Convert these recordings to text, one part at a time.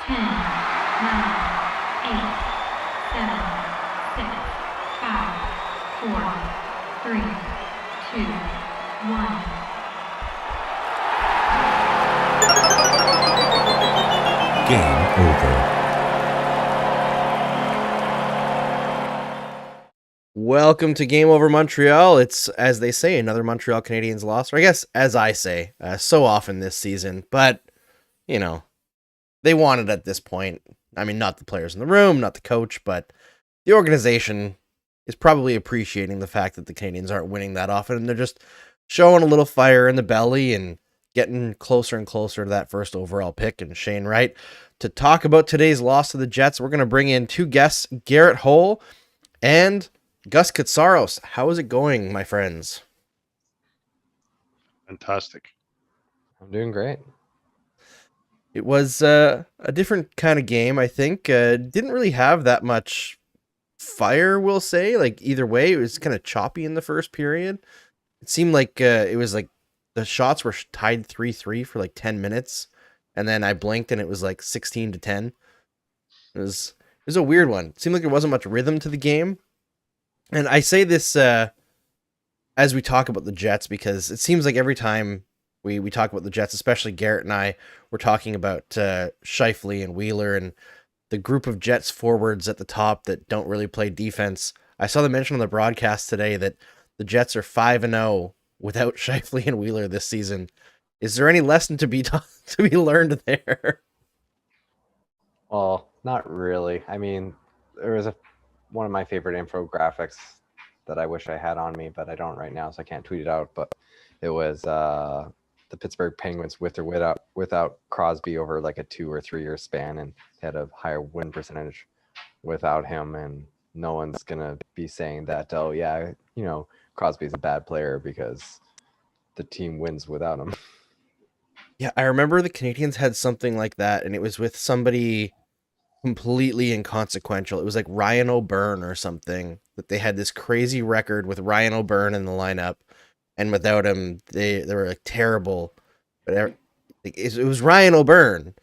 10, 9, 8, 7, 6, 5, 4, 3, 2, 1. Game over. Welcome to Game Over Montreal. It's, as they say, another Montreal Canadiens loss. Or I guess, as I say, so often this season. But, you know, they want it at this point. I mean, not the players in the room, not the coach, but the organization is probably appreciating the fact that the Canadiens aren't winning that often. And they're just showing a little fire in the belly and getting closer and closer to that first overall pick. And Shane Wright, to talk about today's loss to the Jets, we're going to bring in two guests, Garret Hohl and Gus Katsaros. How is it going, my friends? Fantastic. I'm doing great. It was a different kind of game, I think. Didn't really have that much fire, we'll say. Like, either way, it was kind of choppy in the first period. It seemed like it was like the shots were tied 3-3 for like 10 minutes. And then I blinked and it was like 16-10. It was a weird one. It seemed like there wasn't much rhythm to the game. And I say this as we talk about the Jets because it seems like every time we talk about the Jets, especially Garret and I, we're talking about Scheifele and Wheeler and the group of Jets forwards at the top that don't really play defense. I saw them mention on the broadcast today that the Jets are 5-0 without Scheifele and Wheeler this season. Is there any lesson to be learned there? Well, not really. I mean, there was one of my favorite infographics that I wish I had on me, but I don't right now, so I can't tweet it out. But it was the Pittsburgh Penguins with or without Crosby over like a 2 or 3 year span, and they had a higher win percentage without him. And no one's gonna be saying that, oh yeah, Crosby's a bad player because the team wins without him. Yeah, I remember the Canadiens had something like that, and it was with somebody completely inconsequential. It was like Ryan O'Byrne or something, that they had this crazy record with Ryan O'Byrne in the lineup, and without him, they were like terrible. But it was Ryan O'Byrne.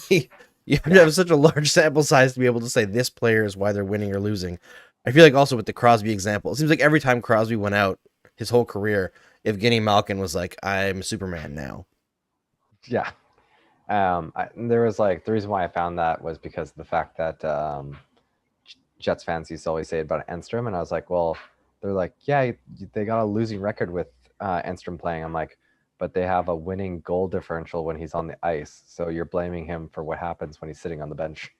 You have to have such a large sample size to be able to say this player is why they're winning or losing. I feel like also with the Crosby example, it seems like every time Crosby went out his whole career, Evgeny Malkin was like, I'm Superman now. Yeah. There was like, the reason why I found that was because of the fact that Jets fans used to always say about Enstrom, and I was like, well, they're like, yeah, they got a losing record with Enstrom playing. I'm like, but they have a winning goal differential when he's on the ice, so you're blaming him for what happens when he's sitting on the bench.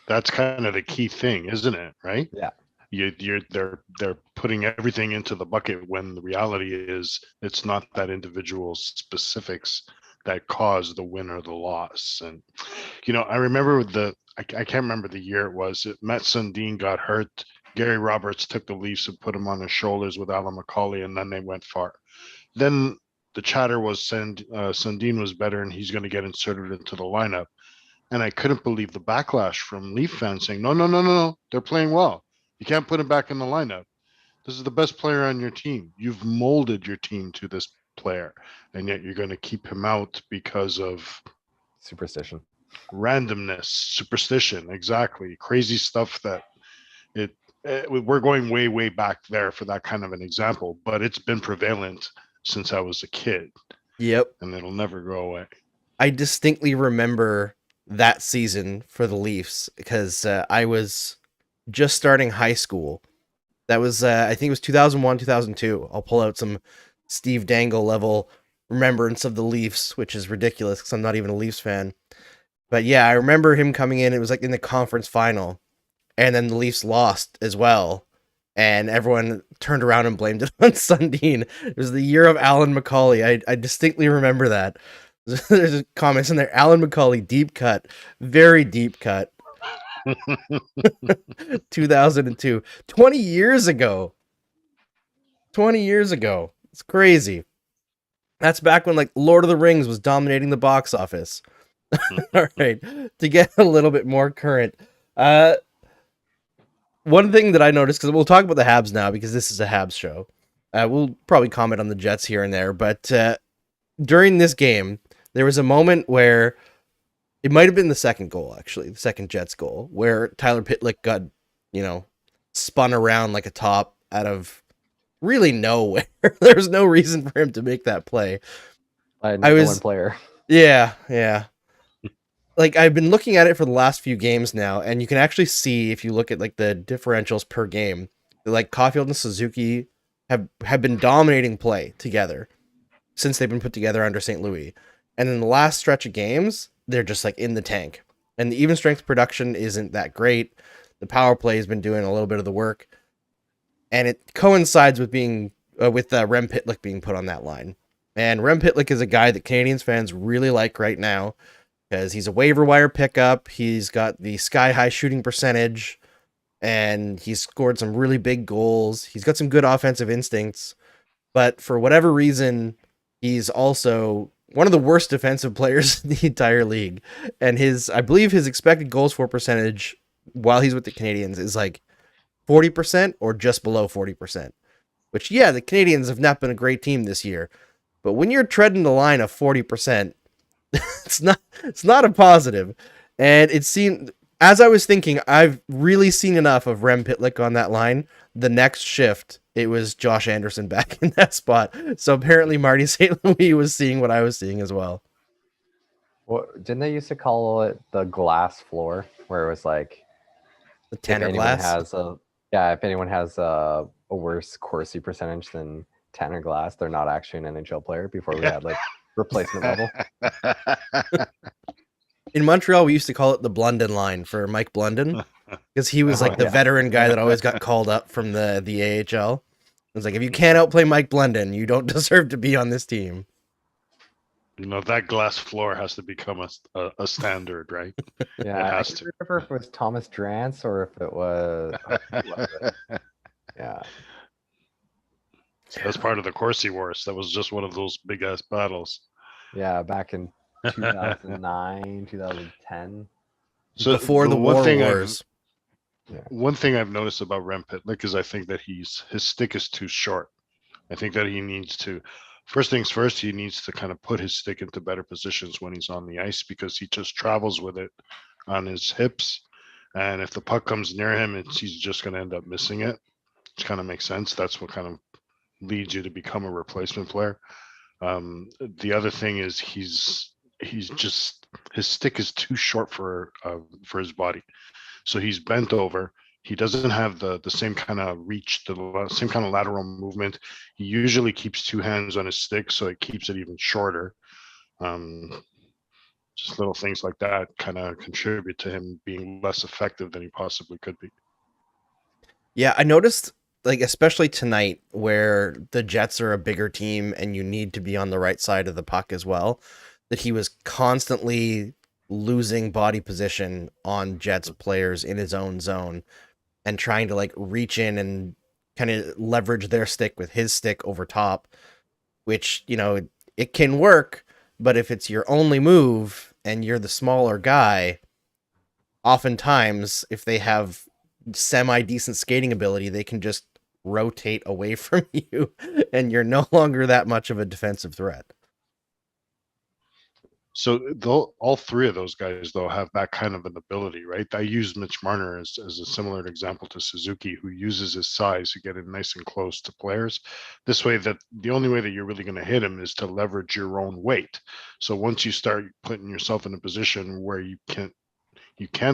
That's kind of the key thing, isn't it? Right? Yeah. They're putting everything into the bucket when the reality is it's not that individual specifics that cause the win or the loss. And I remember I can't remember the year it was. Matt Sundin got hurt. Gary Roberts took the Leafs and put him on his shoulders with Alan McCauley, and then they went far. Then the chatter was Sundin was better and he's going to get inserted into the lineup. And I couldn't believe the backlash from Leaf fans saying, no, they're playing well. You can't put him back in the lineup. This is the best player on your team. You've molded your team to this player, and yet you're going to keep him out because of Superstition. Randomness, superstition, exactly. Crazy stuff that we're going way, way back there for that kind of an example, but it's been prevalent since I was a kid. Yep. And it'll never go away. I distinctly remember that season for the Leafs because I was just starting high school. That was, I think it was 2001, 2002. I'll pull out some Steve Dangle level remembrance of the Leafs, which is ridiculous because I'm not even a Leafs fan. But yeah, I remember him coming in. It was like in the conference final, and then the Leafs lost as well. And everyone turned around and blamed it on Sundin. It was the year of Alan McCauley. I distinctly remember that. There's comments in there. Alan McCauley, deep cut, very deep cut. 2002, 20 years ago. It's crazy. That's back when like Lord of the Rings was dominating the box office. All right, to get a little bit more current, one thing that I noticed, because we'll talk about the Habs now because this is a Habs show, we'll probably comment on the Jets here and there, but during this game, There was a moment where it might have been the second goal, actually, the second Jets goal, where Tyler Pitlick got, spun around like a top out of really nowhere. There's no reason for him to make that play. One player. Yeah. Like, I've been looking at it for the last few games now, and you can actually see, if you look at like the differentials per game, that, like, Caulfield and Suzuki have been dominating play together since they've been put together under St. Louis. And in the last stretch of games, they're just like in the tank. And the even strength production isn't that great. The power play has been doing a little bit of the work. And it coincides with being with Rem Pitlick being put on that line. And Rem Pitlick is a guy that Canadiens fans really like right now because he's a waiver wire pickup. He's got the sky-high shooting percentage, and he's scored some really big goals. He's got some good offensive instincts. But for whatever reason, he's also one of the worst defensive players in the entire league. And I believe his expected goals for percentage while he's with the Canadiens is like 40% or just below 40%. Which, yeah, the Canadiens have not been a great team this year. But when you're treading the line of 40%, it's not a positive. And it seemed, as I was thinking, I've really seen enough of Rem Pitlick on that line. The next shift, it was Josh Anderson back in that spot. So apparently Marty St. Louis was seeing what I was seeing as well. Well, didn't they used to call it the glass floor, where it was like the Tanner Glass? If anyone has a worse Corsi percentage than Tanner Glass, they're not actually an NHL player. Before we had like replacement level. In Montreal, we used to call it the Blunden line for Mike Blunden, because he was like the veteran guy that always got called up from the AHL. It was like, if you can't outplay Mike Blunden, you don't deserve to be on this team. That glass floor has to become a standard, right? Yeah, I can't remember if it was Thomas Drance or if it was. Yeah. That's part of the Corsi Wars. That was just one of those big ass battles. Yeah, back in 2009, 2010. So before the War Wars. One thing I've noticed about Rem Pitlick is I think that his stick is too short. I think that he needs to, first things first, he needs to kind of put his stick into better positions when he's on the ice, because he just travels with it on his hips. And if the puck comes near him, he's just going to end up missing it, which kind of makes sense. That's what kind of leads you to become a replacement player. The other thing is his stick is too short for his body. So he's bent over. He doesn't have the same kind of reach, the same kind of lateral movement. He usually keeps two hands on his stick, so it keeps it even shorter. Just little things like that kind of contribute to him being less effective than he possibly could be. Yeah, I noticed, like, especially tonight, where the Jets are a bigger team and you need to be on the right side of the puck as well, that he was constantly losing body position on Jets players in his own zone and trying to like reach in and kind of leverage their stick with his stick over top, which, it can work, but if it's your only move and you're the smaller guy, oftentimes if they have semi-decent skating ability, they can just rotate away from you and you're no longer that much of a defensive threat. So all three of those guys, though, have that kind of an ability, right? I use Mitch Marner as a similar example to Suzuki, who uses his size to get in nice and close to players. This way, that the only way that you're really going to hit him is to leverage your own weight. So once you start putting yourself in a position where you can't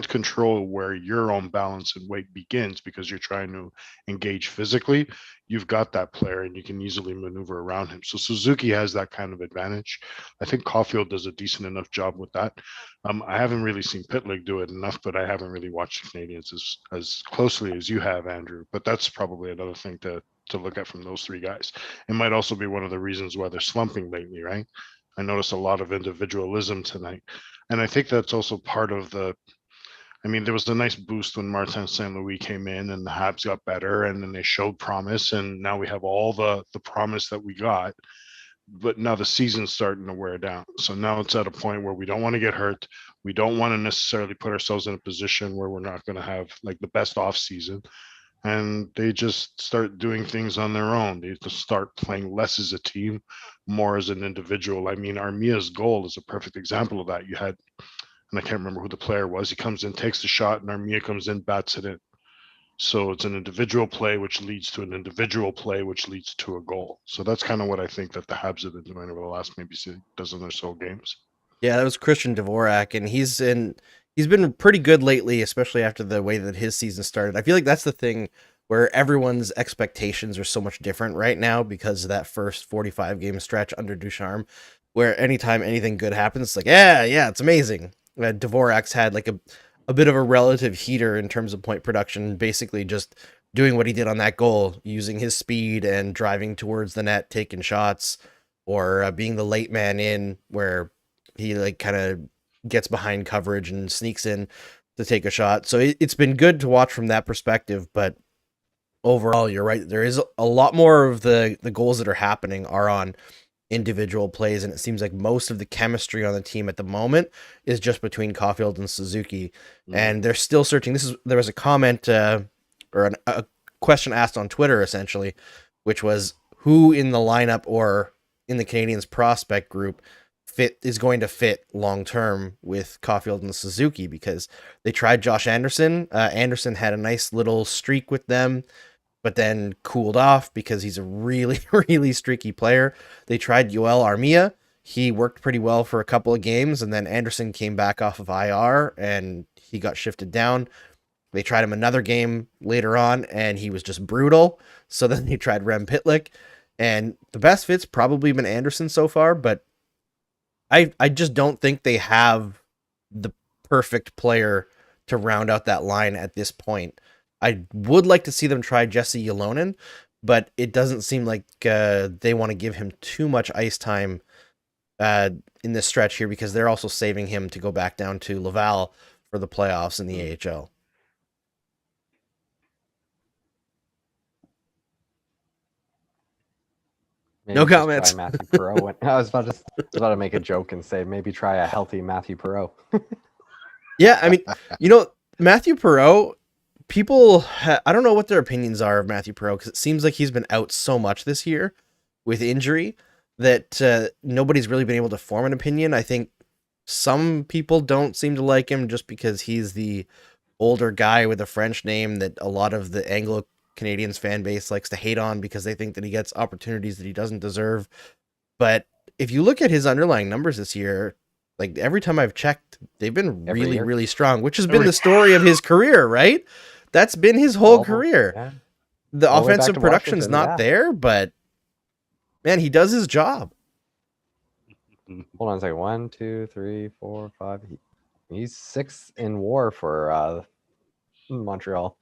control where your own balance and weight begins because you're trying to engage physically, you've got that player and you can easily maneuver around him. So Suzuki has that kind of advantage. I think Caulfield does a decent enough job with that. I haven't really seen Pitlick do it enough, but I haven't really watched the Canadiens as closely as you have, Andrew. But that's probably another thing to look at from those three guys. It might also be one of the reasons why they're slumping lately, right? I noticed a lot of individualism tonight. And I think that's also part of there was a nice boost when Martin St. Louis came in and the Habs got better and then they showed promise. And now we have all the promise that we got. But now the season's starting to wear down. So now it's at a point where we don't want to get hurt. We don't want to necessarily put ourselves in a position where we're not going to have like the best off season. and they just start doing things on their own. They just start playing less as a team, more as an individual. I mean, Armia's goal is a perfect example of that. You had, and I can't remember who the player was. He comes in, takes the shot, and Armia comes in, bats it in. So it's an individual play, which leads to an individual play, which leads to a goal. So that's kind of what I think that the Habs have been doing over the last maybe dozen or so games. Yeah, that was Christian Dvorak, and he's been pretty good lately, especially after the way that his season started. I feel like that's the thing where everyone's expectations are so much different right now because of that first 45 game stretch under Ducharme, where anytime anything good happens, it's like, yeah, it's amazing. Dvorak's had like a bit of a relative heater in terms of point production, basically just doing what he did on that goal, using his speed and driving towards the net, taking shots, or being the late man in where he like kind of gets behind coverage and sneaks in to take a shot. So it's been good to watch from that perspective, but overall, you're right. There is a lot more of the goals that are happening are on individual plays, and it seems like most of the chemistry on the team at the moment is just between Caulfield and Suzuki, and they're still searching. There was a comment or a question asked on Twitter essentially, which was who in the lineup or in the Canadiens prospect group is going to fit long term with Caulfield and Suzuki, because they tried Josh Anderson. Anderson had a nice little streak with them, but then cooled off because he's a really, really streaky player. They tried Yoel Armia. He worked pretty well for a couple of games, and then Anderson came back off of IR and he got shifted down. They tried him another game later on, and he was just brutal. So then they tried Rem Pitlick, and the best fit's probably been Anderson so far, but I just don't think they have the perfect player to round out that line at this point. I would like to see them try Jesse Ylonen, but it doesn't seem like they want to give him too much ice time in this stretch here, because they're also saving him to go back down to Laval for the playoffs in the AHL. Maybe No just comments. Try Matthew Perreault. I was about to make a joke and say maybe try a healthy Matthew Perreault. Yeah, I mean, Matthew Perreault, I don't know what their opinions are of Matthew Perreault, because it seems like he's been out so much this year with injury that nobody's really been able to form an opinion. I think some people don't seem to like him just because he's the older guy with a French name that a lot of the Anglo-Canadians fan base likes to hate on because they think that he gets opportunities that he doesn't deserve. But if you look at his underlying numbers this year, like every time I've checked, they've been really, really strong, which has been the story of his career, right? That's been his whole career. Yeah. The All the way back offensive to production's Washington, not there, but man, he does his job. Hold on a second. 1, 2, 3, 4, 5. He's 6 in WAR for Montreal.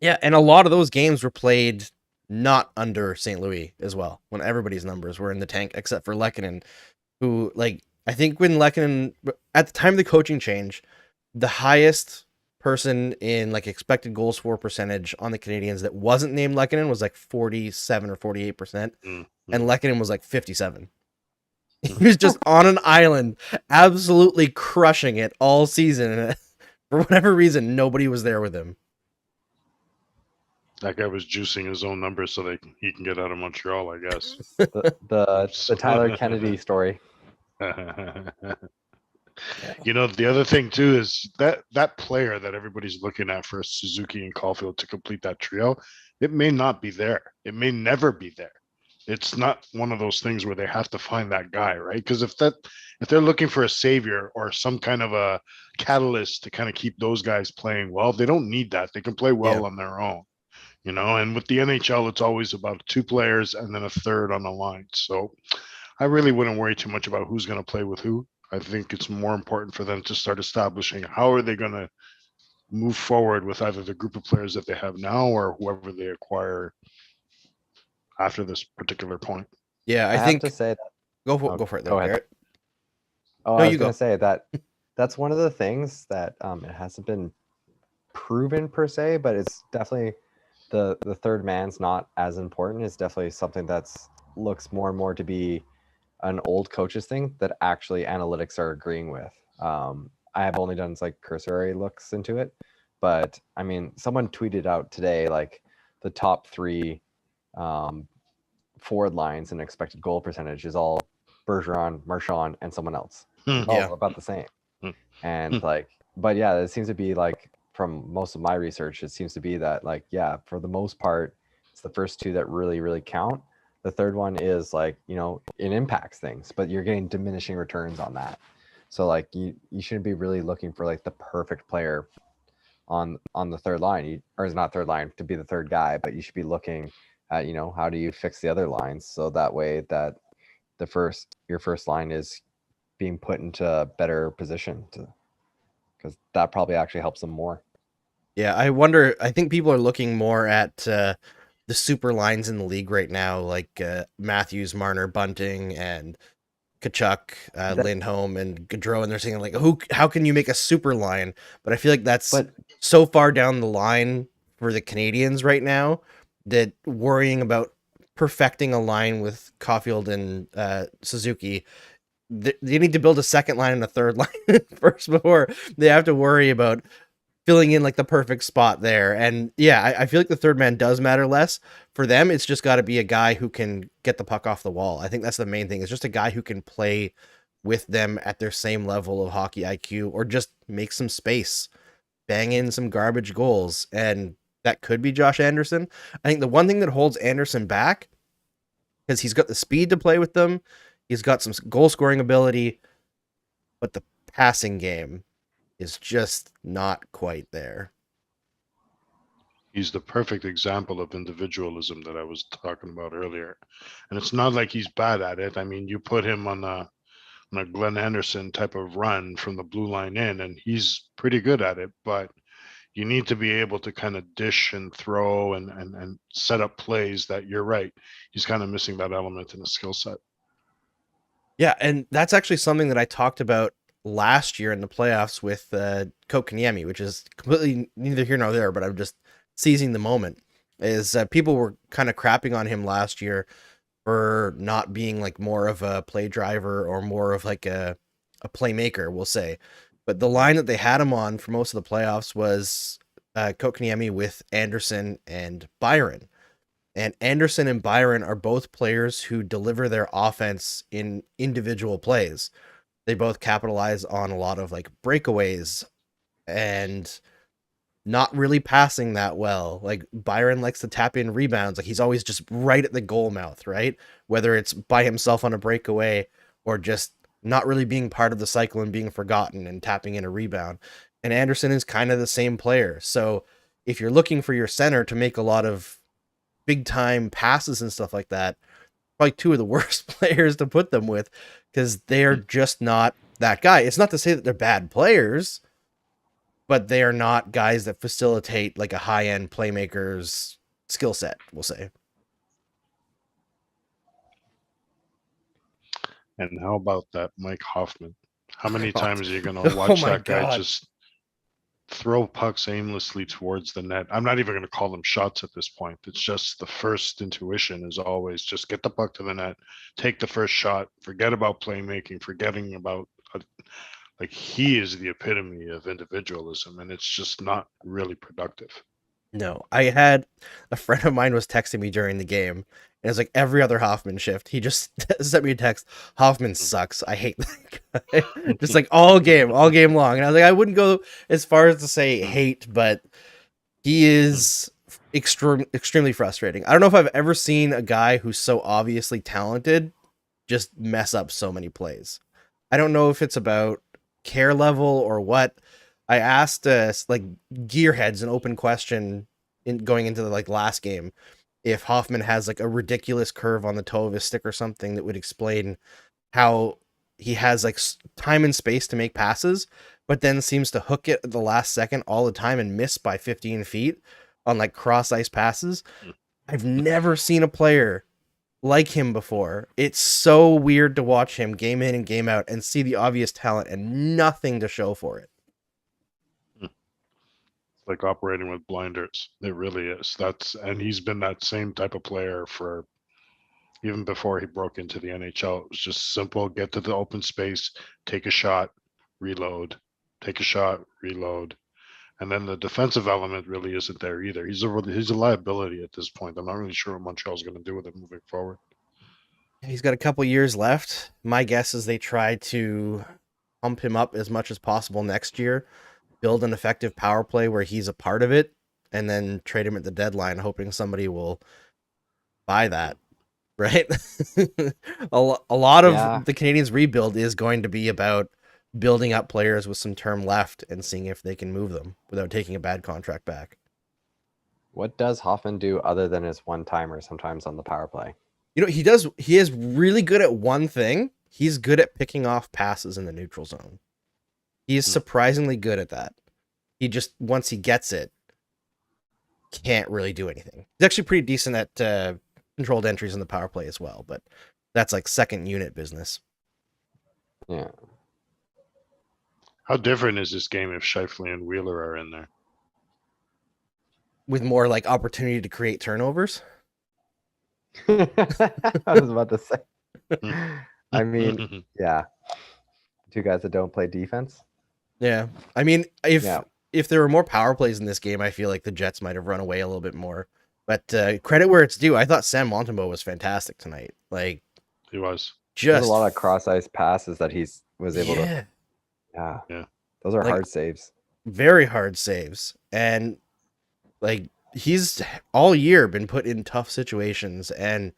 Yeah, and a lot of those games were played not under St. Louis as well, when everybody's numbers were in the tank except for Lehkonen, who, like, I think when Lehkonen, at the time of the coaching change, the highest person in like expected goals for percentage on the Canadiens that wasn't named Lehkonen was like 47 or 48%, and Lehkonen was like 57. He was just on an island, absolutely crushing it all season. And for whatever reason, nobody was there with him. That guy was juicing his own numbers so he can get out of Montreal, I guess. The Tyler Kennedy story. You know, the other thing too is that player that everybody's looking at for Suzuki and Caulfield to complete that trio, it may not be there. It may never be there. It's not one of those things where they have to find that guy, right? Because if they're looking for a savior or some kind of a catalyst to kind of keep those guys playing well, they don't need that. They can play well on their own, you know. And with the NHL, it's always about 2 players and then a third on the line. So I really wouldn't worry too much about who's going to play with who. I think it's more important for them to start establishing how are they going to move forward with either the group of players that they have now or whoever they acquire after this particular point. Yeah, I think have to say that. Go for it. Go ahead. Garrett. Oh, No, I was you going go. to say that's one of the things that it hasn't been proven per se, but it's definitely the third man's not as important. It's definitely something that's looks more and more to be an old coaches thing that actually analytics are agreeing with. I have only done like cursory looks into it, But I mean, someone tweeted out today like the top 3 forward lines and expected goal percentage is all Bergeron, Marchand, and someone else. It's all Yeah. about the same. Hmm. And like, but yeah, it seems to be like, from most of my research, it seems to be that like, yeah, for the most part, it's the first 2 that really, really count. The third one is like, you know, it impacts things, but you're getting diminishing returns on that. So like you shouldn't be really looking for like the perfect player on the third line, or it's not third line to be the third guy, but you should be looking at, you know, how do you fix the other lines so that way that your first line is being put into a better position to, because that probably actually helps them more. Yeah, I think people are looking more at the super lines in the league right now, like Matthews, Marner, Bunting, and Kachuk, Lindholm, and Gaudreau, and they're saying like, how can you make a super line? But I feel like that's But so far down the line for the Canadians right now that worrying about perfecting a line with Caulfield and Suzuki, they need to build a second line and a third line first before they have to worry about filling in like the perfect spot there. And yeah, I feel like the third man does matter less for them. It's just got to be a guy who can get the puck off the wall. I think that's the main thing. It's just a guy who can play with them at their same level of hockey IQ, or just make some space, bang in some garbage goals. And that could be Josh Anderson. I think the one thing that holds Anderson back is he's got the speed to play with them. He's got some goal scoring ability, but the passing game is just not quite there. He's the perfect example of individualism that I was talking about earlier. And it's not like he's bad at it. I mean, you put him on a Glenn Anderson type of run from the blue line in, and he's pretty good at it, but you need to be able to kind of dish and throw and set up plays that, you're right, he's kind of missing that element in the skill set. Yeah, and that's actually something that I talked about last year in the playoffs with Kotkaniemi, which is completely neither here nor there, but I'm just seizing the moment. Is people were kind of crapping on him last year for not being like more of a play driver or more of like a playmaker, we'll say. But the line that they had him on for most of the playoffs was Kotkaniemi with Anderson and Byron. And Anderson and Byron are both players who deliver their offense in individual plays. They both capitalize on a lot of like breakaways and not really passing that well. Like Byron likes to tap in rebounds. Like he's always just right at the goal mouth, right? Whether it's by himself on a breakaway or just not really being part of the cycle and being forgotten and tapping in a rebound. And Anderson is kind of the same player. So if you're looking for your center to make a lot of big time passes and stuff like that, probably 2 of the worst players to put them with, because they're just not that guy. It's not to say that they're bad players, but they are not guys that facilitate like a high-end playmaker's skill set, we'll say. And how about that Mike Hoffman? How many times are you going to watch that guy just throw pucks aimlessly towards the net? I'm not even going to call them shots at this point. It's just the first intuition is always just get the puck to the net, take the first shot, forget about playmaking, forgetting about like he is the epitome of individualism, and it's just not really productive. No, I had a friend of mine was texting me during the game, and it's like every other Hoffman shift. He just sent me a text. Hoffman sucks. I hate that guy. Just like all game long. And I was like, I wouldn't go as far as to say hate, but he is extremely frustrating. I don't know if I've ever seen a guy who's so obviously talented just mess up so many plays. I don't know if it's about care level or what. I asked like Gearheads an open question in going into the like last game if Hoffman has like a ridiculous curve on the toe of his stick or something that would explain how he has like time and space to make passes, but then seems to hook it at the last second all the time and miss by 15 feet on like cross ice passes. I've never seen a player like him before. It's so weird to watch him game in and game out and see the obvious talent and nothing to show for it. Like operating with blinders. It really is. And he's been that same type of player for even before he broke into the NHL. It was just simple, get to the open space, take a shot, reload, take a shot, reload. And then the defensive element really isn't there either. He's a liability at this point. I'm not really sure what Montreal's going to do with him moving forward. He's got a couple years left. My guess is they try to pump him up as much as possible next year, build an effective power play where he's a part of it, and then trade him at the deadline, hoping somebody will buy that. Right? a lot of the Canadiens' rebuild is going to be about building up players with some term left and seeing if they can move them without taking a bad contract back. What does Hoffman do other than his one-timer sometimes on the power play? He is really good at one thing. He's good at picking off passes in the neutral zone. He is surprisingly good at that. He just, once he gets it, can't really do anything. He's actually pretty decent at controlled entries in the power play as well, but that's like second unit business. Yeah. How different is this game if Scheifele and Wheeler are in there? With more like opportunity to create turnovers? I was about to say. I mean, yeah. Two guys that don't play defense. Yeah. I mean, if there were more power plays in this game, I feel like the Jets might have run away a little bit more. But credit where it's due. I thought Sam Montembeault was fantastic tonight. Like, he was. There's a lot of cross-ice passes that he was able to. Yeah. Those are hard saves. Very hard saves. And like, he's all year been put in tough situations, and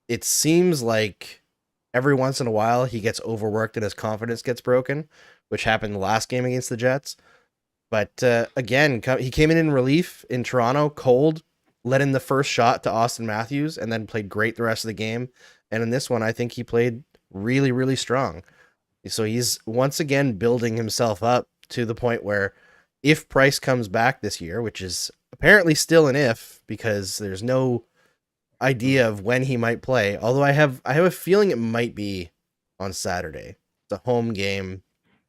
it seems like every once in a while he gets overworked and his confidence gets broken, which happened the last game against the Jets. But again, he came in relief in Toronto, cold, let in the first shot to Austin Matthews, and then played great the rest of the game. And in this one, I think he played really, really strong. So he's once again building himself up to the point where if Price comes back this year, which is apparently still an if, because there's no idea of when he might play. Although I have a feeling it might be on Saturday. It's a home game,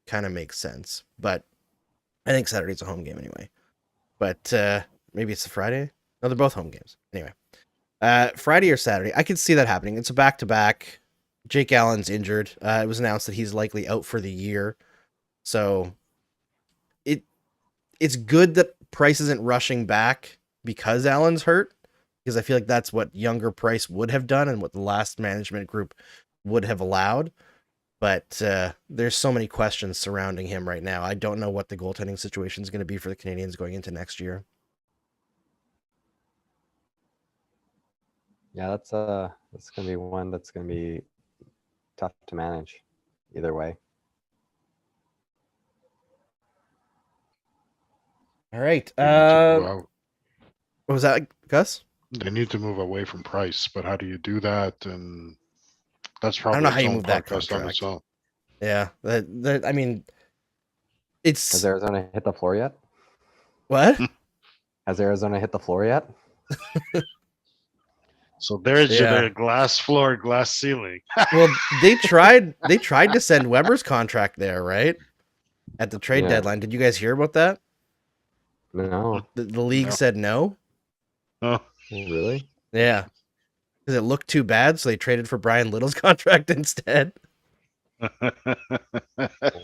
kind of makes sense. But I think Saturday's a home game anyway. But maybe it's a Friday. No, they're both home games. Anyway, Friday or Saturday, I could see that happening. It's a back-to-back. Jake Allen's injured. It was announced that he's likely out for the year. So it's good that Price isn't rushing back because Allen's hurt, because I feel like that's what younger Price would have done and what the last management group would have allowed. But there's so many questions surrounding him right now. I don't know what the goaltending situation is going to be for the Canadiens going into next year. Yeah, that's going to be one that's going to be tough to manage either way. All right. What was that, Gus? They need to move away from Price, but how do you do that? And that's probably I don't know how you move that contract. Yeah, I mean, it's. Has Arizona hit the floor yet? What? Has Arizona hit the floor yet? So there's your glass floor, glass ceiling. Well, they tried to send Weber's contract there, right? At the trade deadline. Did you guys hear about that? No. The league said no. Oh, really? Yeah. Because it looked too bad, so they traded for Brian Little's contract instead.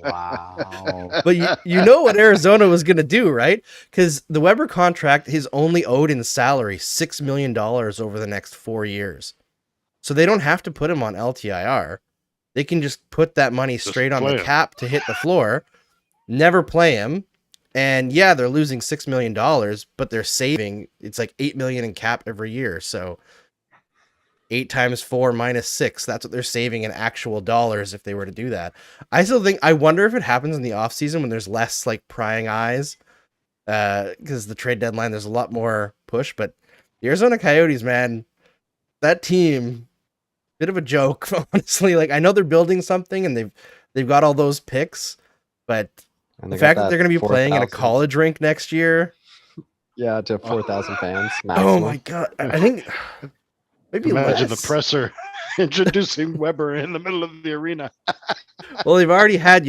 Wow. But you know what Arizona was going to do, right? Because the Weber contract is only owed in salary $6 million over the next 4 years. So they don't have to put him on LTIR. They can just put that money straight on the cap to hit the floor, never play him. And yeah, they're losing $6 million, but they're saving, it's like $8 million in cap every year. So 8 times 4 minus 6, that's what they're saving in actual dollars if they were to do that. I wonder if it happens in the off season when there's less like prying eyes, because the trade deadline, there's a lot more push. But the Arizona Coyotes, man, that team, bit of a joke, honestly. Like, I know they're building something and they've got all those picks, but the fact that they're going to be playing in a college rink next year. Yeah, to 4,000 fans. Maximum. Oh my God. I think maybe imagine less. the presser introducing Weber in the middle of the arena. Well, they've already had,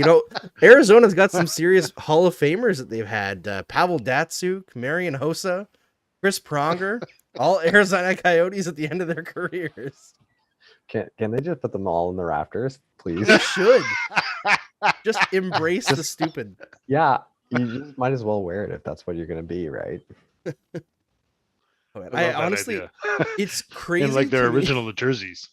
Arizona's got some serious Hall of Famers that they've had. Pavel Datsyuk, Marian Hossa, Chris Pronger, all Arizona Coyotes at the end of their careers. Can they just put them all in the rafters, please? They should. Just embrace the stupid. Yeah, You just might as well wear it if that's what you're going to be, right? Oh, man. I I love that honestly, idea. it's crazy And like their to me. original jerseys.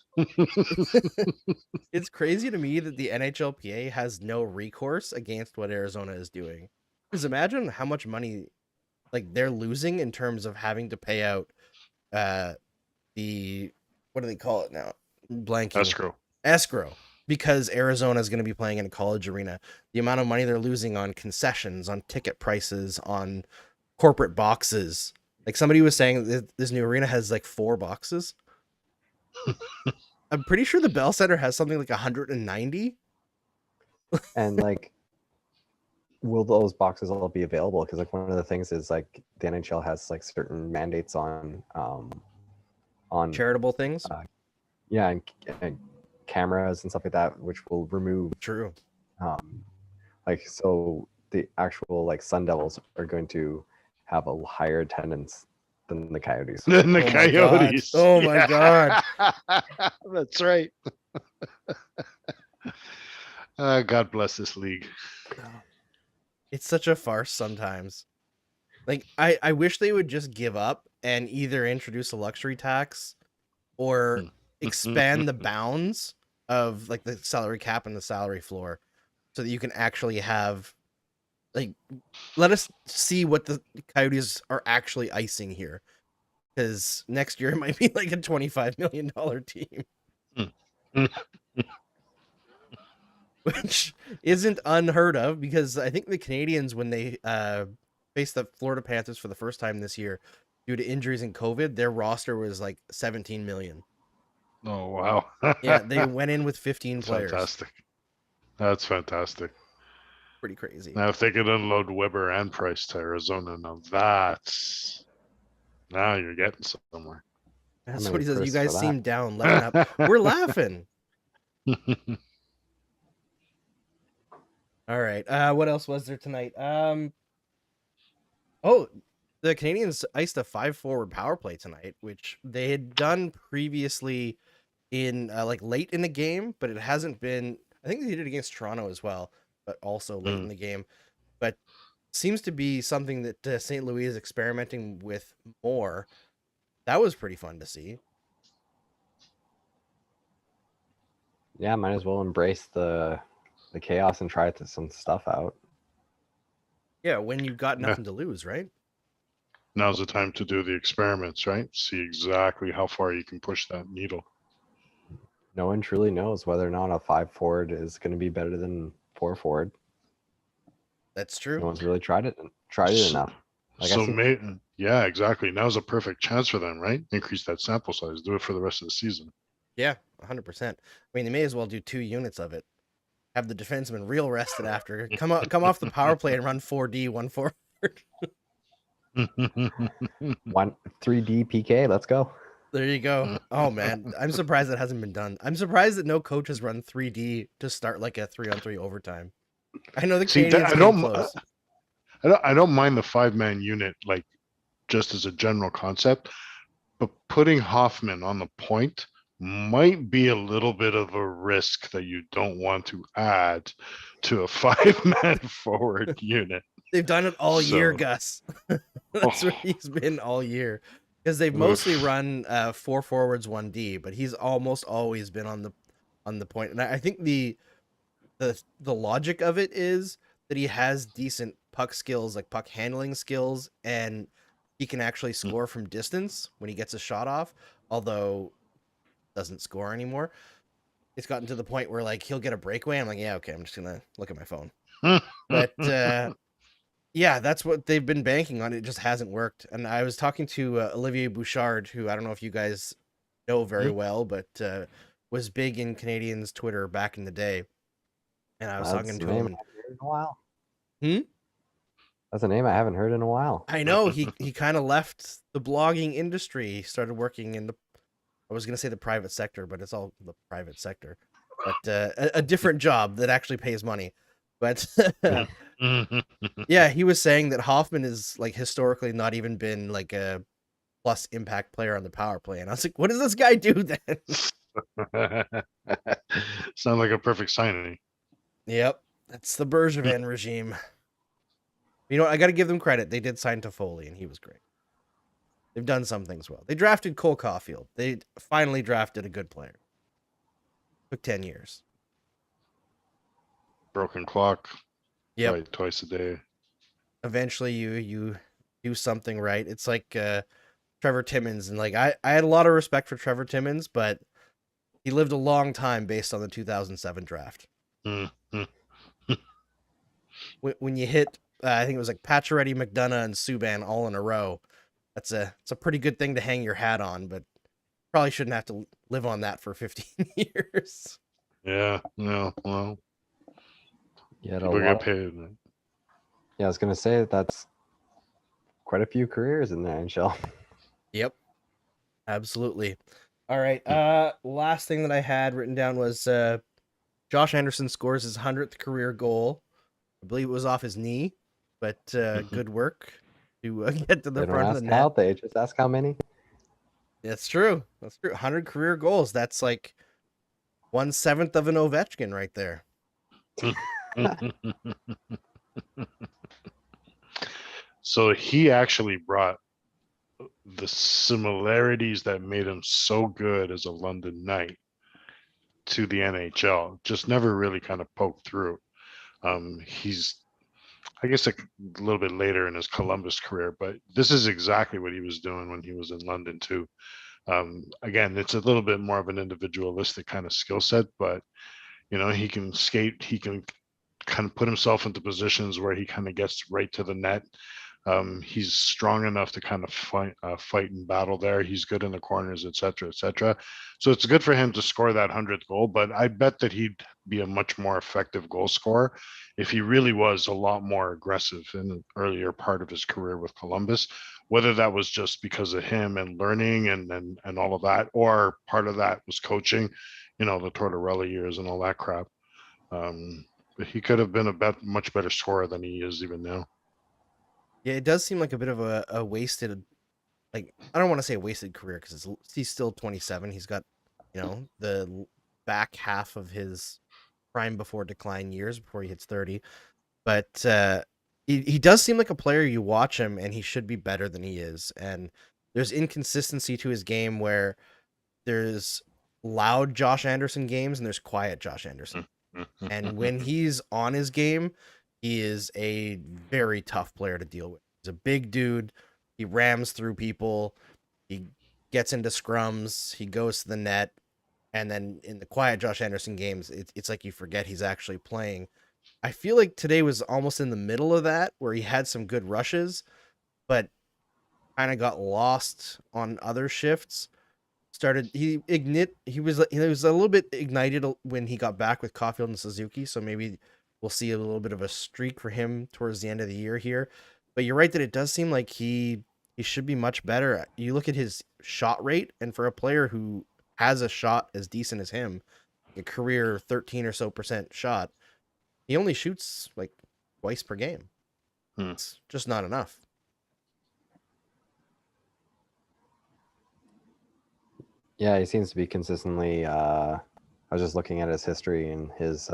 It's crazy to me that the NHLPA has no recourse against what Arizona is doing. Because imagine how much money like they're losing in terms of having to pay out the what do they call it now? Blanking. Escrow. Because Arizona is going to be playing in a college arena. The amount of money they're losing on concessions, on ticket prices, on corporate boxes. Like somebody was saying that this new arena has like 4 boxes. I'm pretty sure the Bell Center has something like 190. And like, will those boxes all be available? Because like one of the things is like the NHL has like certain mandates on Charitable things. Yeah, and cameras and stuff like that, which will remove. True. Like so, the actual like Sun Devils are going to have a higher attendance than the Coyotes. Than the Coyotes. Oh my god. That's right. God bless this league. It's such a farce sometimes. Like I wish they would just give up and either introduce a luxury tax or expand the bounds of like the salary cap and the salary floor so that you can actually have like let us see what the Coyotes are actually icing here. Because next year it might be like a $25 million team. Which isn't unheard of because I think the Canadiens, when they faced the Florida Panthers for the first time this year, due to injuries and COVID, their roster was like 17 million. Oh, wow. Yeah, they went in with 15 players. Fantastic. That's fantastic. Pretty crazy. Now, if they could unload Weber and Price to Arizona, now you're getting somewhere. That's what he says. You guys seem down, letting up. We're laughing. All right. What else was there tonight? Oh, the Canadiens iced a 5-forward power play tonight, which they had done previously in like late in the game, but it hasn't been. I think they did it against Toronto as well, but also late in the game. But seems to be something that St. Louis is experimenting with more. That was pretty fun to see. Yeah, might as well embrace the chaos and try some stuff out. Yeah, when you've got nothing to lose, right? Now's the time to do the experiments, right? See exactly how far you can push that needle. No one truly knows whether or not a 5-forward is going to be better than 4-forward. That's true. No one's really tried it enough. Yeah, exactly. Now's a perfect chance for them, right? Increase that sample size. Do it for the rest of the season. Yeah, 100%. I mean, they may as well do 2 units of it. Have the defenseman real rested after. Come off the power play and run 4D, 1 forward. 3D PK. Let's go. There you go. Oh man, I'm surprised that hasn't been done. I'm surprised that no coach has run 3D to start like a 3-on-3 overtime. I know the Canadiens came close. I don't mind the 5-man unit, like just as a general concept, but putting Hoffman on the point might be a little bit of a risk that you don't want to add to a 5-man forward unit. They've done it all year, Gus. That's what he's been all year. Because they've mostly run 4 forwards, 1D, but he's almost always been on the point. And I think the logic of it is that he has decent puck skills, like puck handling skills, and he can actually score from distance when he gets a shot off, although doesn't score anymore. It's gotten to the point where like he'll get a breakaway. I'm like, yeah, okay, I'm just gonna look at my phone. But yeah, that's what they've been banking on. It just hasn't worked. And I was talking to Olivier Bouchard, who I don't know if you guys know very well, but was big in Canadiens Twitter back in the day. And I was talking to him. In a while. Hmm? That's a name I haven't heard in a while. I know he kind of left the blogging industry. He started working in I was going to say the private sector, but it's all the private sector. But a different job that actually pays money. But yeah, he was saying that Hoffman is like historically not even been like a plus impact player on the power play. And I was like, what does this guy do then? Sound like a perfect signing. Yep. That's the Bergevin regime. You know what? I got to give them credit. They did sign Toffoli, and he was great. They've done some things well. They drafted Cole Caulfield. They finally drafted a good player. Took 10 years. Broken clock. Yep. Right, twice a day. Eventually, you do something right. It's like Trevor Timmins, and like I had a lot of respect for Trevor Timmins, but he lived a long time based on the 2007 draft. Mm-hmm. When you hit, I think it was like Pacioretty, McDonough, and Subban all in a row. It's a pretty good thing to hang your hat on, but probably shouldn't have to live on that for 15 years. Yeah, no, well, You had a people lot. get paid. Yeah, I was gonna say that's quite a few careers in the NHL. Yep, absolutely. All right. Last thing that I had written down was Josh Anderson scores his 100th career goal. I believe it was off his knee, but good work to get to the They don't front of ask the how, net. they just ask how many. That's true. That's true. 100 career goals. That's like 1/7 of an Ovechkin right there. So he actually brought the similarities that made him so good as a London Knight to the NHL. Just never really kind of poked through. He's, I guess, a little bit later in his Columbus career, but this is exactly what he was doing when he was in London too. Again, it's a little bit more of an individualistic kind of skill set, but you know, he can skate, he can kind of put himself into positions where he kind of gets right to the net. He's strong enough to kind of fight and battle there. He's good in the corners, etc., etc. So it's good for him to score that 100th goal. But I bet that he'd be a much more effective goal scorer if he really was a lot more aggressive in the earlier part of his career with Columbus. Whether that was just because of him and learning and all of that, or part of that was coaching, you know, the Tortorella years and all that crap. But he could have been a much better scorer than he is even now. Yeah, it does seem like a bit of a wasted, like, I don't want to say a wasted career because he's still 27. He's got, you know, the back half of his prime before decline years before he hits 30. But he does seem like a player. You watch him and he should be better than he is. And there's inconsistency to his game where there's loud Josh Anderson games and there's quiet Josh Anderson. And when he's on his game, he is a very tough player to deal with. He's a big dude. He rams through people. He gets into scrums. He goes to the net. And then in the quiet Josh Anderson games, it's like you forget he's actually playing. I feel like today was almost in the middle of that, where he had some good rushes, but kind of got lost on other shifts. He was a little bit ignited when he got back with Caulfield and Suzuki, so maybe we'll see a little bit of a streak for him towards the end of the year here. But you're right that it does seem like he should be much better. You look at his shot rate, and for a player who has a shot as decent as him, a career 13 or so % shot, he only shoots like twice per game. It's just not enough. Yeah, he seems to be consistently. I was just looking at his history, and his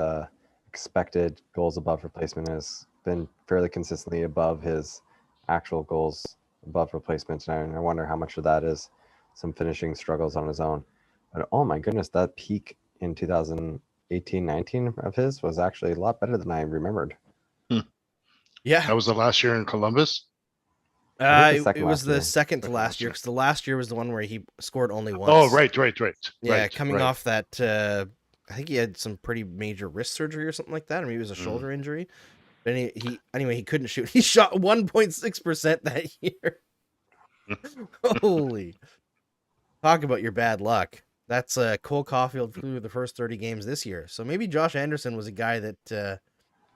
expected goals above replacement has been fairly consistently above his actual goals above replacement. And I wonder how much of that is some finishing struggles on his own. But oh my goodness, that peak in 2018-19 of his was actually a lot better than I remembered. Yeah, That was the last year in Columbus. It was the second to last year, because the last year was the one where he scored only once. Oh, right. Yeah, coming off that, I think he had some pretty major wrist surgery or something like that, or maybe it was a shoulder injury. But he couldn't shoot. He shot 1.6% that year. Holy! Talk about your bad luck. That's Cole Caulfield through the first 30 games this year. So maybe Josh Anderson was a guy that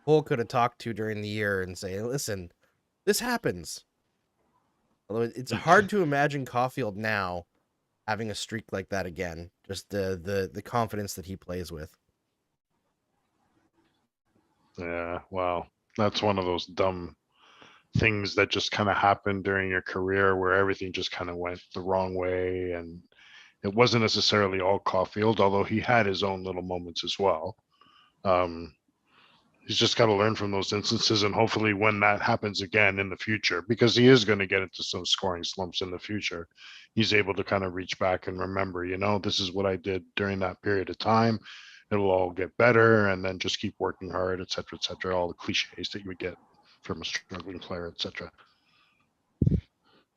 Cole could have talked to during the year and say, "Listen, this happens." Although it's hard to imagine Caulfield now having a streak like that again. Just the confidence that he plays with. Yeah, wow. That's one of those dumb things that just kind of happened during your career where everything just kind of went the wrong way. And it wasn't necessarily all Caulfield, although he had his own little moments as well. He's just got to learn from those instances, and hopefully when that happens again in the future, because he is going to get into some scoring slumps in the future, he's able to kind of reach back and remember, this is what I did during that period of time. It'll all get better, and then just keep working hard, et cetera, all the cliches that you would get from a struggling player, et cetera.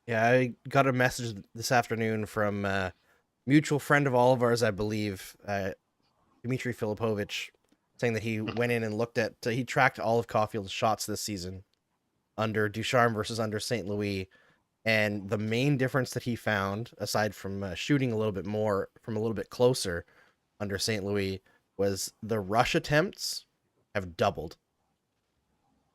Yeah, I got a message this afternoon from a mutual friend of all of ours, I believe, Dmitry Filipovich, saying that he went in and looked at, he tracked all of Caulfield's shots this season under Ducharme versus under St. Louis. And the main difference that he found, aside from shooting a little bit more from a little bit closer under St. Louis, was the rush attempts have doubled.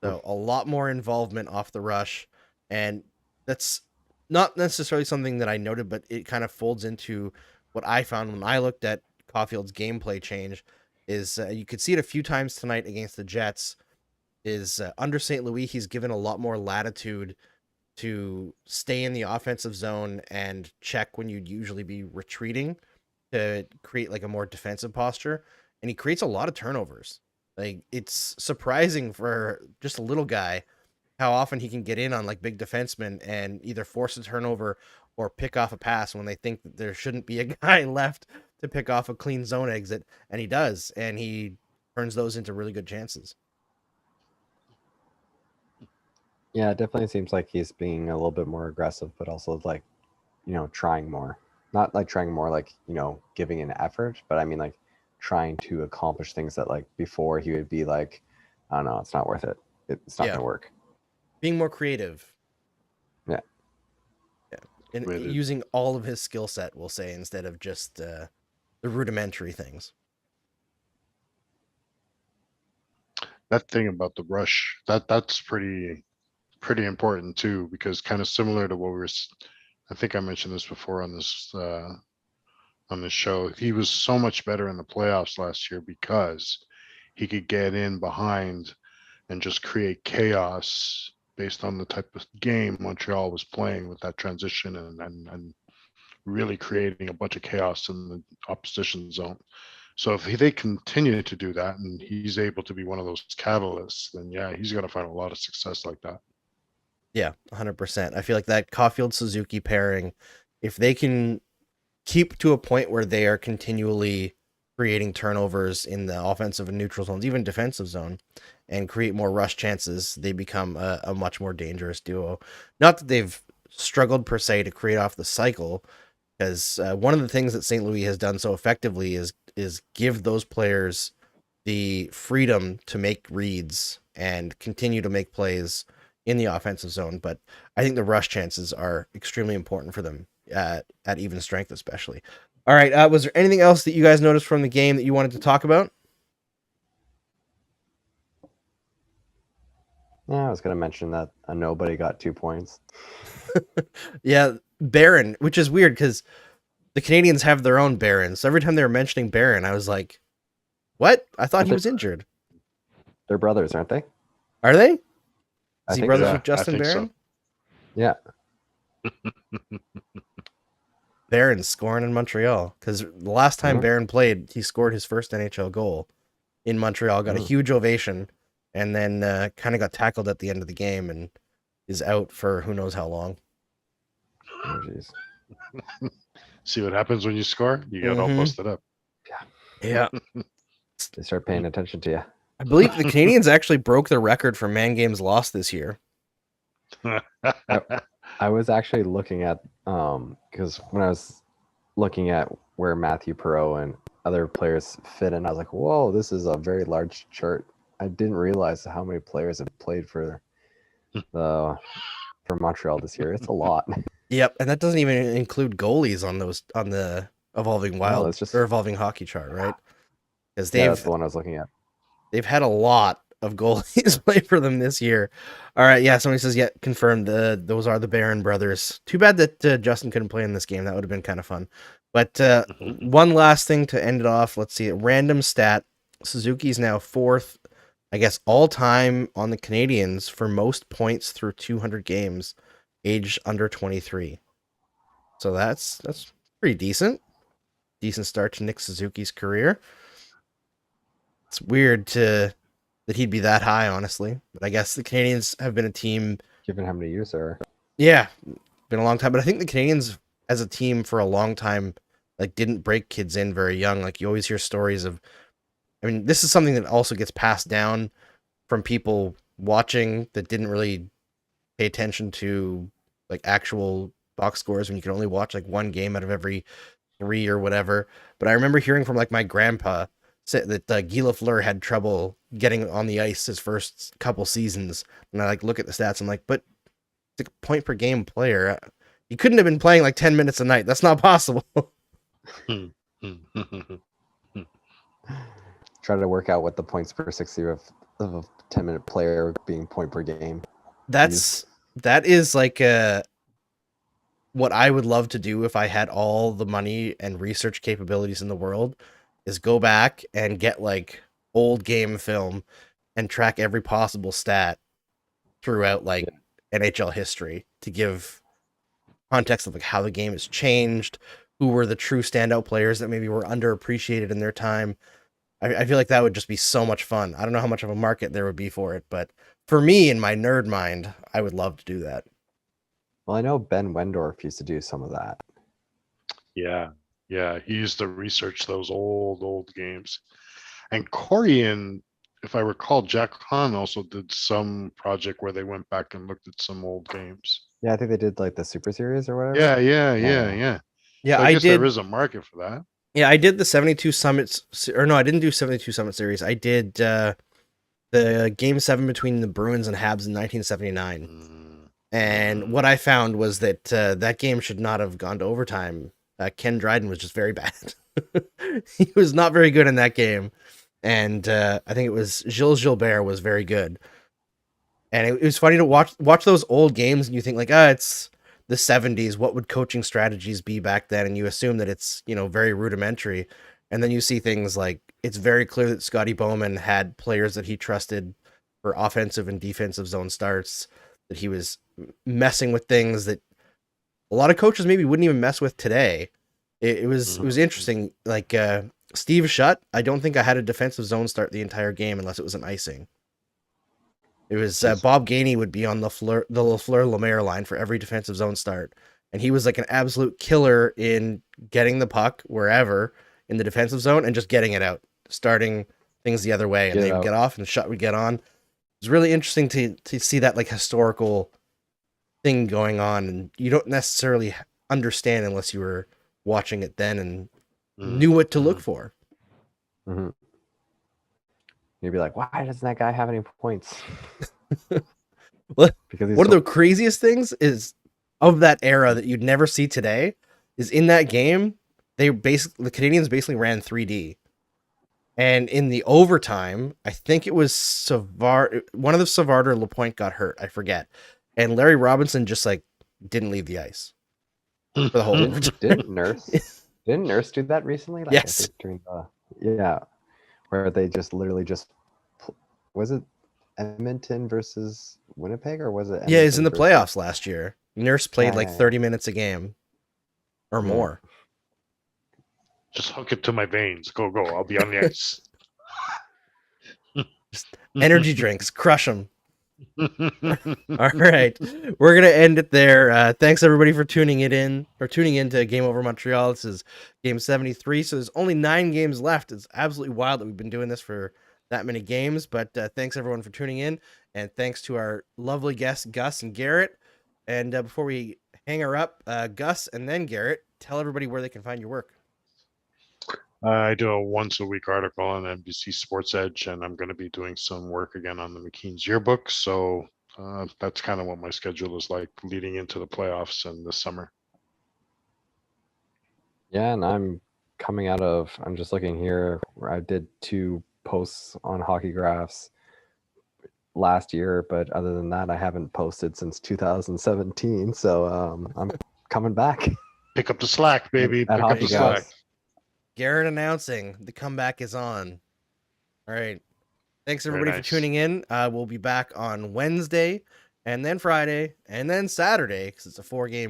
So a lot more involvement off the rush. And that's not necessarily something that I noted, but it kind of folds into what I found when I looked at Caulfield's gameplay change. Is you could see it a few times tonight against the Jets. Is under St. Louis, he's given a lot more latitude to stay in the offensive zone and check when you'd usually be retreating to create like a more defensive posture. And he creates a lot of turnovers. Like, it's surprising for just a little guy how often he can get in on like big defensemen and either force a turnover or pick off a pass when they think that there shouldn't be a guy left to pick off a clean zone exit. And he does. And he turns those into really good chances. Yeah, it definitely seems like he's being a little bit more aggressive, but also like, trying more. Not like trying more, like, giving an effort, but I mean like trying to accomplish things that like before he would be like, I don't know, it's not worth it. It's not going to work. Being more creative. Yeah. Yeah. And using all of his skill set, we'll say, instead of just the rudimentary things. That thing about the rush, that's pretty important too, because kind of similar to what I think I mentioned this before on this show. He was so much better in the playoffs last year because he could get in behind and just create chaos based on the type of game Montreal was playing with that transition and really creating a bunch of chaos in the opposition zone. So if they continue to do that and he's able to be one of those catalysts, then yeah, he's going to find a lot of success like that. Yeah, 100%. I feel like that Caulfield-Suzuki pairing, if they can keep to a point where they are continually creating turnovers in the offensive and neutral zones, even defensive zone, and create more rush chances, they become a much more dangerous duo. Not that they've struggled per se to create off the cycle, because one of the things that St. Louis has done so effectively is give those players the freedom to make reads and continue to make plays in the offensive zone. But I think the rush chances are extremely important for them at even strength, especially. All right. Was there anything else that you guys noticed from the game that you wanted to talk about? Yeah, I was going to mention that nobody got 2 points. Yeah, Barron, which is weird because the Canadiens have their own Barron. So every time they were mentioning Barron, I was like, what? I thought he was injured. They're brothers, aren't they? Are they? I Is he think brothers so. with Justin Barron? So. Yeah. Barron's scoring in Montreal because the last time Barron played, he scored his first NHL goal in Montreal, got a huge ovation, and then kind of got tackled at the end of the game and is out for who knows how long. Oh, jeez. See what happens when you score? You get all busted up. Yeah. They start paying attention to you. I believe the Canadiens actually broke their record for man games lost this year. I was actually looking at because when I was looking at where Matthew Perreault and other players fit in, I was like, whoa, this is a very large chart. I didn't realize how many players have played for Montreal this year. It's a lot. Yep, and that doesn't even include goalies on the Evolving Wild or Evolving Hockey chart, right? Because that's the one I was looking at. They've had a lot of goalies play for them this year. All right, yeah, somebody says, yeah, confirmed. Those are the Barron brothers. Too bad that Justin couldn't play in this game. That would have been kind of fun. But one last thing to end it off. Let's see. A random stat. Suzuki's now fourth, I guess, all-time on the Canadiens for most points through 200 games, aged under 23. So that's pretty decent. Decent start to Nick Suzuki's career. It's weird to that he'd be that high, honestly. But I guess the Canadiens have been a team. Given how many years there are. Yeah, been a long time. But I think the Canadiens as a team for a long time, like, didn't break kids in very young. Like, you always hear stories of, I mean, this is something that also gets passed down from people watching that didn't really pay attention to like actual box scores when you can only watch like one game out of every 3 or whatever. But I remember hearing from like my grandpa said that Guy Lafleur had trouble getting on the ice his first couple seasons. And I like look at the stats. I'm like, but it's a point per game player. He couldn't have been playing like 10 minutes a night. That's not possible. Try to work out what the points per 60 of a 10-minute player being point per game. That is like what I would love to do if I had all the money and research capabilities in the world, is go back and get like old game film and track every possible stat throughout like NHL history to give context of like how the game has changed, who were the true standout players that maybe were underappreciated in their time. I feel like that would just be so much fun. I don't know how much of a market there would be for it, but for me, in my nerd mind, I would love to do that. Well, I know Ben Wendorf used to do some of that. Yeah, he used to research those old games. And Corey and, if I recall, Jack Hahn also did some project where they went back and looked at some old games. Yeah, I think they did like the Super Series or whatever. Yeah. Yeah, So I guess there is a market for that. Yeah, I did the 72 Summits, or no, I didn't do 72 Summit Series. I did the Game 7 between the Bruins and Habs in 1979. And what I found was that that game should not have gone to overtime. Ken Dryden was just very bad. He was not very good in that game. And I think it was Gilles Gilbert was very good. And it was funny to watch those old games, and you think like, it's the 70s. What would coaching strategies be back then? And you assume that it's, very rudimentary. And then you see things like, it's very clear that Scotty Bowman had players that he trusted for offensive and defensive zone starts, that he was messing with things that a lot of coaches maybe wouldn't even mess with today. It was interesting. Like Steve Shutt, I don't think I had a defensive zone start the entire game unless it was an icing. It was Bob Gainey would be on the Lafleur-Lemaire line for every defensive zone start. And he was like an absolute killer in getting the puck wherever in the defensive zone and just getting it out, starting things the other way. And they would get off and Shutt would get on. It was really interesting to see that like historical thing going on. And you don't necessarily understand unless you were watching it then and knew what to look for. Mm-hmm. You'd be like, why doesn't that guy have any points? Well, because one of the craziest things is of that era that you'd never see today is in that game, the Canadiens basically ran 3D. And in the overtime, I think it was one of the Savard or Lapointe got hurt. I forget. And Larry Robinson just like didn't leave the ice for the whole Didn't Nurse do that recently? Like, yes. I think during where they just literally was it Edmonton versus Winnipeg, or was it? Edmonton was in the playoffs last year. Nurse played 30 minutes a game or more. Just hook it to my veins. Go. I'll be on the ice. Just energy drinks, crush them. All right, we're gonna end it there. Thanks everybody for tuning in to Game Over Montreal. This is game 73, so there's only 9 games left. It's absolutely wild that we've been doing this for that many games, but thanks everyone for tuning in, and thanks to our lovely guests Gus and Garret. And before we hang her up, Gus and then Garret, tell everybody where they can find your work. I do a once-a-week article on NBC Sports Edge, and I'm going to be doing some work again on the McKeen's yearbook. So that's kind of what my schedule is like leading into the playoffs and this summer. Yeah, and I'm just looking here where I did 2 posts on Hockey Graphs last year, but other than that, I haven't posted since 2017. So I'm coming back. Pick up the slack, baby. Pick up the slack. Garret announcing the comeback is on. All right. Thanks everybody for tuning in. We'll be back on Wednesday and then Friday and then Saturday because it's a 4-game